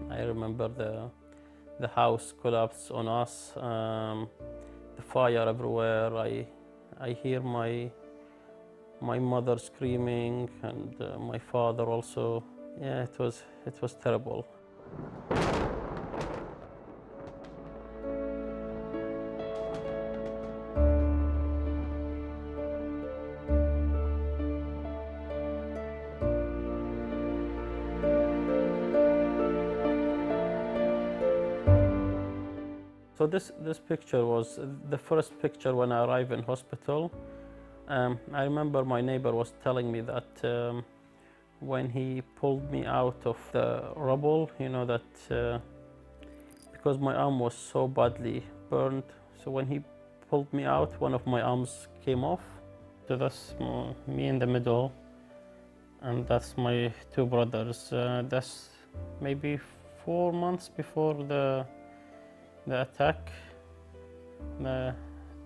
I remember the house collapsed on us, the fire everywhere. I hear my mother screaming and my father also. Yeah, it was terrible. So this picture was the first picture when I arrived in hospital. I remember my neighbor was telling me that when he pulled me out of the rubble, you know, that because my arm was so badly burned, so when he pulled me out, one of my arms came off. So that's me in the middle, and that's my two brothers. That's maybe 4 months before the attack.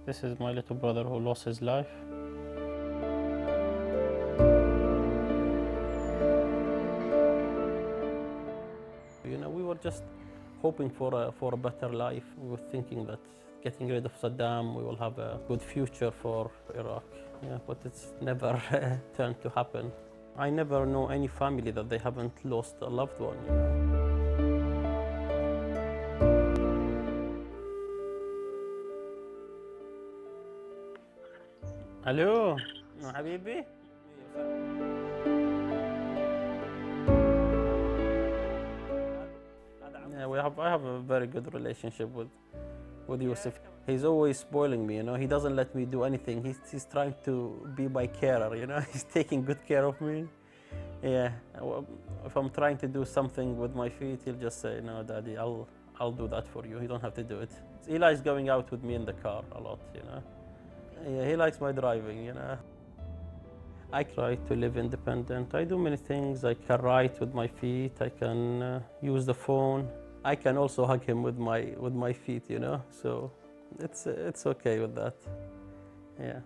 This is my little brother who lost his life. You know, we were just hoping for a better life. We were thinking that getting rid of Saddam, we will have a good future for Iraq. Yeah, but it's never turned to happen. I never know any family that they haven't lost a loved one. You know? Hello, حبيبي. Yeah, I have a very good relationship with Yusuf. He's always spoiling me, you know. He doesn't let me do anything. He's trying to be my carer, you know. He's taking good care of me. Yeah. If I'm trying to do something with my feet, he'll just say, "No, Daddy, I'll do that for you. You don't have to do it." Eli is going out with me in the car a lot, you know. Yeah, he likes my driving, you know. I try to live independent. I do many things. I can write with my feet. I can use the phone. I can also hug him with my feet, you know. So it's okay with that. Yeah.